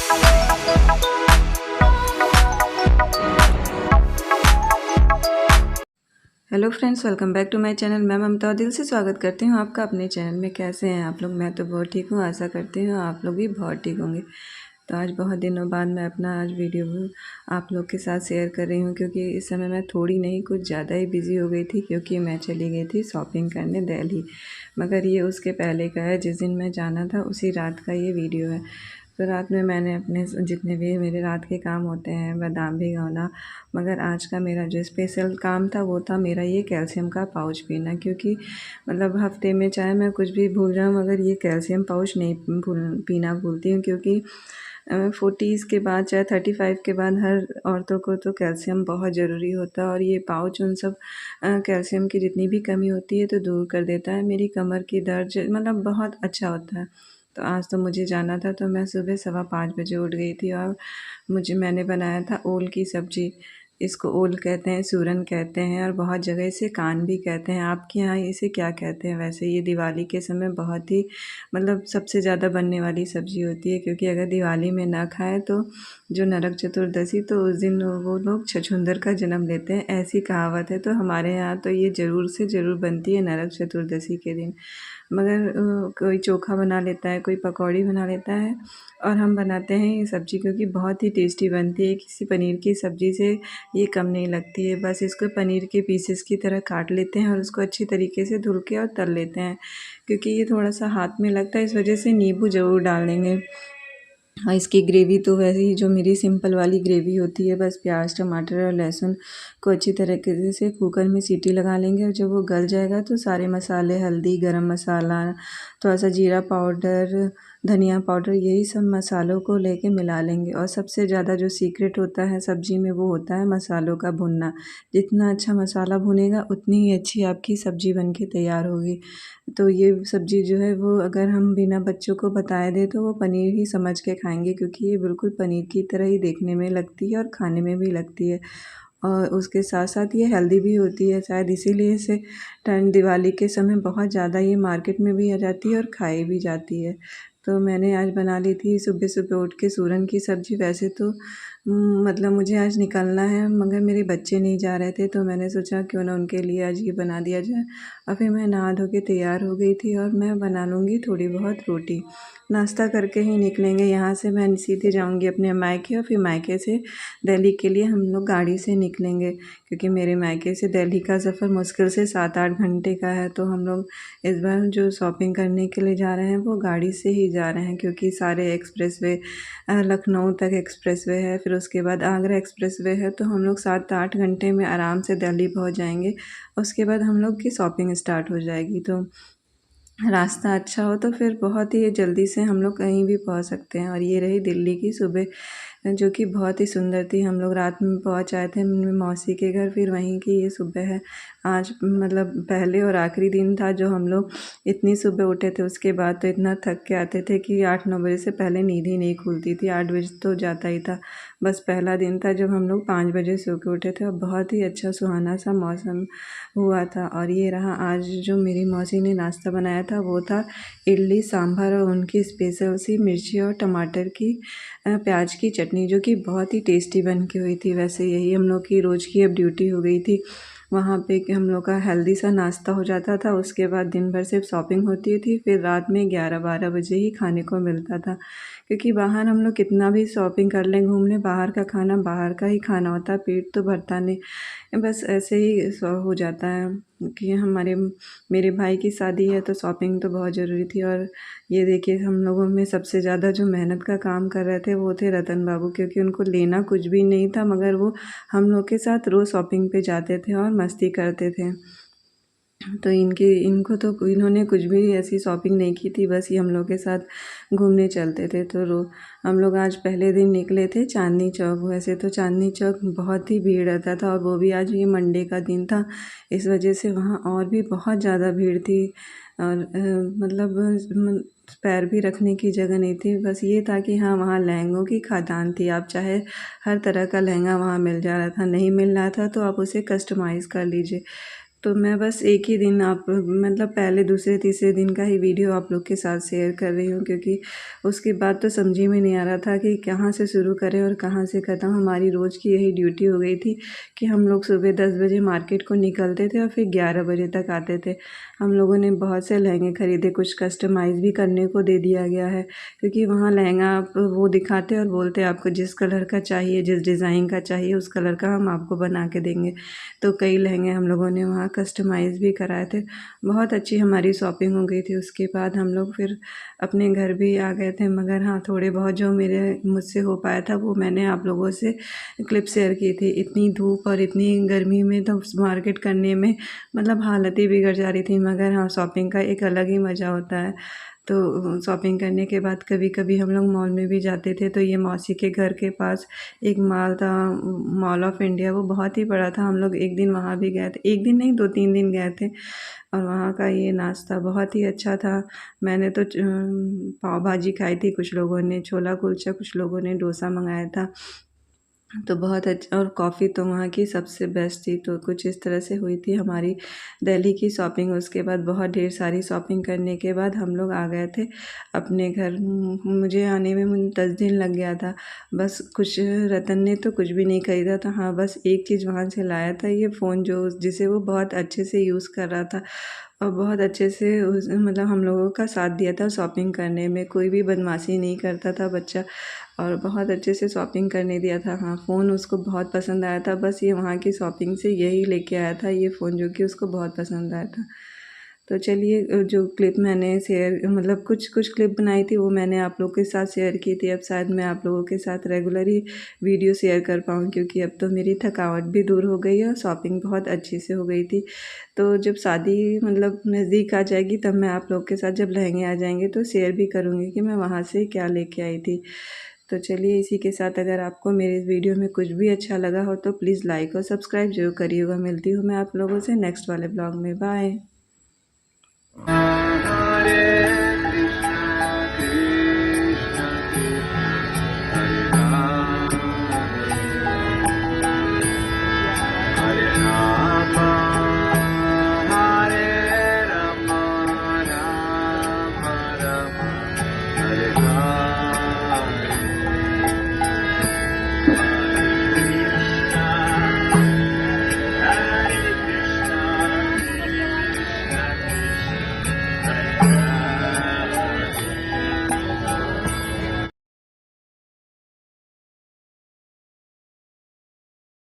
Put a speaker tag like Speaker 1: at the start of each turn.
Speaker 1: Hello friends, welcome back to my channel. मैं ममता दिल से स्वागत करती हूँ आपका अपने चैनल में। कैसे हैं आप लोग? मैं तो बहुत ठीक हूँ। आशा करती हूँ आप लोग भी बहुत ठीक होंगे। तो आज बहुत दिनों बाद मैं अपना आज वीडियो आप लोग के साथ शेयर कर रही हूँ, क्योंकि इस समय मैं थोड़ी नहीं कुछ ज़्यादा ही बिज़ी हो गई थी, क्योंकि मैं चली गई थी शॉपिंग करने दिल्ली। मगर ये उसके पहले का है, जिस दिन मैं जाना था उसी रात का ये वीडियो है। तो रात में मैंने अपने जितने भी मेरे रात के काम होते हैं, बादाम भिगोना, मगर आज का मेरा जो स्पेशल काम था वो था मेरा ये कैल्शियम का पाउच पीना। क्योंकि मतलब हफ्ते में चाहे मैं कुछ भी भूल जाऊँ, मगर ये कैल्शियम पाउच नहीं पीना भूलती हूँ। क्योंकि 40s के बाद चाहे 35 के बाद हर औरतों को तो कैल्शियम बहुत ज़रूरी होता है, और ये पाउच उन सब कैल्शियम की जितनी भी कमी होती है तो दूर कर देता है। मेरी कमर की दर्द मतलब बहुत अच्छा होता है। तो आज तो मुझे जाना था, तो मैं सुबह 5:15 बजे उठ गई थी, और मैंने बनाया था ओल की सब्ज़ी। इसको ओल कहते हैं, सूरन कहते हैं, और बहुत जगह इसे कान भी कहते हैं। आपके यहाँ इसे क्या कहते हैं? वैसे ये दिवाली के समय बहुत ही मतलब सबसे ज़्यादा बनने वाली सब्ज़ी होती है, क्योंकि अगर दिवाली में ना खाएं तो जो नरक चतुर्दशी, तो उस दिन वो लोग छछूंदर का जन्म लेते हैं, ऐसी कहावत है। तो हमारे यहाँ तो ये ज़रूर से ज़रूर बनती है नरक चतुर्दशी के दिन। मगर कोई चोखा बना लेता है, कोई पकौड़ी बना लेता है, और हम बनाते हैं ये सब्ज़ी, क्योंकि बहुत ही टेस्टी बनती है। किसी पनीर की सब्ज़ी से ये कम नहीं लगती है। बस इसको पनीर के पीसेस की तरह काट लेते हैं और उसको अच्छी तरीके से धुल के और तल लेते हैं। क्योंकि ये थोड़ा-सा हाथ में लगता है, इस वजह से नींबू ज़रूर डाल देंगे। हाँ, इसकी ग्रेवी तो वैसे ही जो मेरी सिंपल वाली ग्रेवी होती है, बस प्याज, टमाटर और लहसुन को अच्छी तरीके से कुकर में सीटी लगा लेंगे, और जब वो गल जाएगा तो सारे मसाले, हल्दी, गरम मसाला, थोड़ा सा जीरा पाउडर, धनिया पाउडर, यही सब मसालों को लेके मिला लेंगे। और सबसे ज़्यादा जो सीक्रेट होता है सब्ज़ी में वो होता है मसालों का भुनना। जितना अच्छा मसाला भुनेगा उतनी ही अच्छी आपकी सब्ज़ी बन के तैयार होगी। तो ये सब्ज़ी जो है वो अगर हम बिना बच्चों को बताए दें तो वो पनीर ही समझ के खाएंगे, क्योंकि ये बिल्कुल पनीर की तरह ही देखने में लगती है और खाने में भी लगती है। और उसके साथ साथ ये हेल्दी भी होती है, शायद इसीलिए इसे टर्न दिवाली के समय बहुत ज़्यादा ये मार्केट में भी आ जाती है और खाई भी जाती है। तो मैंने आज बना ली थी सुबह सुबह उठ के सूरन की सब्ज़ी। वैसे तो मतलब मुझे आज निकलना है, मगर मेरे बच्चे नहीं जा रहे थे, तो मैंने सोचा क्यों ना उनके लिए आज ये बना दिया जाए। और फिर मैं नहा धो के तैयार हो गई थी, और मैं बना लूँगी थोड़ी बहुत रोटी। नाश्ता करके ही निकलेंगे यहाँ से। मैं सीधे जाऊँगी अपने मायके, और फिर मायके से दिल्ली के लिए हम लोग गाड़ी से निकलेंगे, क्योंकि मेरे मायके से दिल्ली का सफ़र मुश्किल से 7-8 घंटे का है। तो हम लोग इस बार जो शॉपिंग करने के लिए जा रहे हैं वो गाड़ी से ही जा रहे हैं, क्योंकि सारे एक्सप्रेसवे, लखनऊ तक एक्सप्रेसवे है, फिर उसके बाद आगरा एक्सप्रेसवे है। तो हम लोग 7-8 घंटे में आराम से दिल्ली पहुंच जाएंगे। उसके बाद हम लोग की शॉपिंग स्टार्ट हो जाएगी। तो रास्ता अच्छा हो तो फिर बहुत ही जल्दी से हम लोग कहीं भी पहुंच सकते हैं। और ये रही दिल्ली की सुबह, जो कि बहुत ही सुंदर थी। हम लोग रात में पहुंच आए थे अपनी मौसी के घर, फिर वहीं की ये सुबह है। आज मतलब पहले और आखिरी दिन था जो हम लोग इतनी सुबह उठे थे। उसके बाद तो इतना थक के आते थे कि 8-9 बजे से पहले नींद ही नहीं खुलती थी। 8 बजे तो जाता ही था। बस पहला दिन था जब हम लोग 5 बजे सो के उठे थे, और बहुत ही अच्छा सुहाना सा मौसम हुआ था। और ये रहा आज जो मेरी मौसी ने नाश्ता बनाया था, वो था इडली सांभर, और उनकी स्पेशल सी मिर्ची और टमाटर की प्याज की चटनी, जो कि बहुत ही टेस्टी बन के हुई थी। वैसे यही हम लोग की रोज़ की अब ड्यूटी हो गई थी वहाँ पे, कि हम लोग का हेल्दी सा नाश्ता हो जाता था। उसके बाद दिन भर सिर्फ शॉपिंग होती थी, फिर रात में 11-12 बजे ही खाने को मिलता था। क्योंकि बाहर हम लोग कितना भी शॉपिंग कर लें, घूम लें, बाहर का खाना बाहर का ही खाना होता है, पेट तो भरता नहीं। बस ऐसे ही हो जाता है कि मेरे भाई की शादी है, तो शॉपिंग तो बहुत ज़रूरी थी। और ये देखिए हम लोगों में सबसे ज़्यादा जो मेहनत का काम कर रहे थे वो थे रतन बाबू, क्योंकि उनको लेना कुछ भी नहीं था, मगर वो हम लोग के साथ रोज़ शॉपिंग पे जाते थे और मस्ती करते थे। तो इन्होंने कुछ भी ऐसी शॉपिंग नहीं की थी, बस ये हम लोग के साथ घूमने चलते थे। तो हम लोग आज पहले दिन निकले थे चांदनी चौक। वैसे तो चांदनी चौक बहुत ही भीड़ रहता था, और वो भी आज ये मंडे का दिन था, इस वजह से वहाँ और भी बहुत ज़्यादा भीड़ थी। और मतलब पैर भी रखने की जगह नहीं थी। बस ये था कि हाँ, वहाँ लहंगों की खदान थी। आप चाहे हर तरह का लहंगा वहाँ मिल जा रहा था, नहीं मिल रहा था तो आप उसे कस्टमाइज़ कर लीजिए। तो मैं बस एक ही दिन आप मतलब पहले दूसरे तीसरे दिन का ही वीडियो आप लोग के साथ शेयर कर रही हूँ, क्योंकि उसके बाद तो समझ ही में नहीं आ रहा था कि कहाँ से शुरू करें और कहाँ से ख़त्म। हमारी रोज़ की यही ड्यूटी हो गई थी कि हम लोग सुबह 10 बजे मार्केट को निकलते थे और फिर 11 बजे तक आते थे। हम लोगों ने बहुत से लहंगे ख़रीदे, कुछ कस्टमाइज़ भी करने को दे दिया गया है, क्योंकि वहाँ लहंगा आप वो दिखाते और बोलते आपको जिस कलर का चाहिए, जिस डिज़ाइन का चाहिए उस कलर का हम आपको बना के देंगे। तो कई लहंगे हम लोगों ने वहाँ कस्टमाइज़ भी कराए थे। बहुत अच्छी हमारी शॉपिंग हो गई थी। उसके बाद हम लोग फिर अपने घर भी आ गए थे, मगर हाँ, थोड़े बहुत जो मुझसे हो पाया था वो मैंने आप लोगों से क्लिप शेयर की थी। इतनी धूप और इतनी गर्मी में तो मार्केट करने में मतलब हालत ही बिगड़ जा रही थी, मगर हाँ, शॉपिंग का एक अलग ही मज़ा होता है। तो शॉपिंग करने के बाद कभी-कभी हम लोग मॉल में भी जाते थे, तो ये मौसी के घर के पास एक मॉल था, मॉल ऑफ इंडिया, वो बहुत ही बड़ा था। हम लोग एक दिन वहाँ भी गए थे, एक दिन नहीं 2-3 दिन गए थे, और वहाँ का ये नाश्ता बहुत ही अच्छा था। मैंने तो पाव भाजी खाई थी, कुछ लोगों ने छोला कुलचा, कुछ लोगों ने डोसा मंगाया था। तो बहुत अच्छा, और कॉफ़ी तो वहाँ की सबसे बेस्ट थी। तो कुछ इस तरह से हुई थी हमारी दिल्ली की शॉपिंग। उसके बाद बहुत ढेर सारी शॉपिंग करने के बाद हम लोग आ गए थे अपने घर। मुझे आने में 10 दिन लग गया था। बस कुछ रतन ने तो कुछ भी नहीं खरीदा था। हाँ, बस एक चीज़ वहाँ से लाया था, ये फ़ोन जो जिसे वो बहुत अच्छे से यूज़ कर रहा था और बहुत अच्छे से उस मतलब हम लोगों का साथ दिया था शॉपिंग करने में। कोई भी बदमाशी नहीं करता था बच्चा, और बहुत अच्छे से शॉपिंग करने दिया था। हाँ, फ़ोन उसको बहुत पसंद आया था। बस ये वहाँ की शॉपिंग से यही लेके आया था ये फ़ोन, जो कि उसको बहुत पसंद आया था। तो चलिए, जो क्लिप मैंने शेयर मतलब कुछ क्लिप बनाई थी वो मैंने आप लोगों के साथ शेयर की थी। अब शायद मैं आप लोगों के साथ रेगुलर ही वीडियो शेयर कर पाऊँ, क्योंकि अब तो मेरी थकावट भी दूर हो गई है और शॉपिंग बहुत अच्छी से हो गई थी। तो जब शादी मतलब नज़दीक आ जाएगी, तब मैं आप लोगों के साथ जब लहंगे आ जाएंगे तो शेयर भी करूँगी कि मैं वहाँ से क्या लेके आई थी। तो चलिए, इसी के साथ अगर आपको मेरे इस वीडियो में कुछ भी अच्छा लगा हो तो प्लीज़ लाइक और सब्सक्राइब ज़रूर करिएगा। मिलती हूँ मैं आप लोगों से नेक्स्ट वाले ब्लॉग में। बाय।